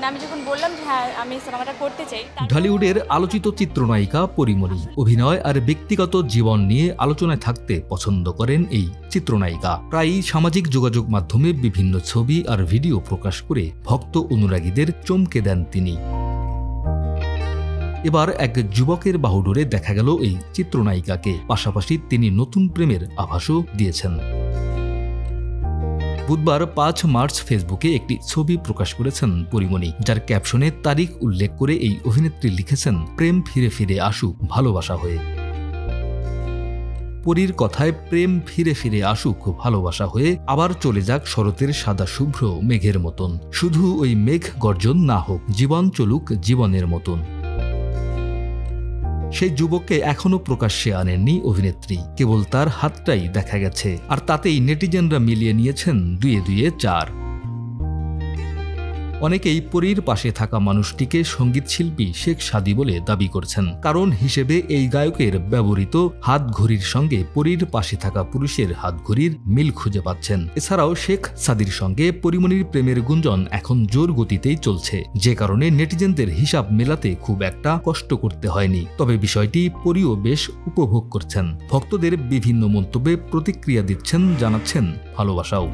আমি যখন বললাম যে হ্যাঁ আমি সিনেমাটা করতে চাই। ঢালিউডের আলোচিত চিত্রনায়িকা পরীমণি অভিনয় আর ব্যক্তিগত জীবন নিয়ে আলোচনায় থাকতে পছন্দ করেন এই চিত্রনায়িকা। প্রায়ই সামাজিক যোগাযোগ মাধ্যমে বিভিন্ন ছবি আর ভিডিও প্রকাশ করে ভক্ত অনুরাগীদের চমকে দেন তিনি। এবার এক যুবকের বাহুডোরে দেখা গেল এই চিত্রনায়িকাকে, পাশাপাশি তিনি নতুন প্রেমের আভাসও দিয়েছেন। বুধবার ৫ মার্চ ফেসবুকে একটি ছবি প্রকাশ করেছেন পরীমণি, যার ক্যাপশনে তারিখ উল্লেখ করে এই অভিনেত্রী লিখেছেন, প্রেম ফিরে ফিরে আসুক ভালোবাসা হয়ে। পরীর কথায় প্রেম ফিরে ফিরে আসুক ভালোবাসা হয়ে, আবার চলে যাক শরতের সাদা শুভ্র মেঘের মতন, শুধু ওই মেঘ গর্জন না হোক, জীবন চলুক জীবনের মতন। সেই যুবককে এখনো প্রকাশ্যে আনেননি অভিনেত্রী, কেবল তার হাতটাই দেখা গেছে, আর তাতেই নেটিজেনরা মিলিয়ে নিয়েছেন 2-2 4। অনেকেই পরীর পাশে থাকা মানুষটিকে সঙ্গীতশিল্পী শেখ সাদী বলে দাবি করছেন, কারণ হিসেবে এই গায়কের ব্যবহৃত হাতঘড়ির সঙ্গে পরীর পাশে থাকা পুরুষের হাতঘড়ির মিল খুঁজে পাচ্ছেন। এছাড়াও শেখ সাদীর সঙ্গে পরীমণির প্রেমের গুঞ্জন এখন জোর গতিতেই চলছে, যে কারণে নেটিজেনদের হিসাব মেলাতে খুব একটা কষ্ট করতে হয়নি। তবে বিষয়টি পরীও বেশ উপভোগ করছেন, ভক্তদের বিভিন্ন মন্তব্যে প্রতিক্রিয়া দিচ্ছেন, জানাচ্ছেন ভালোবাসাও।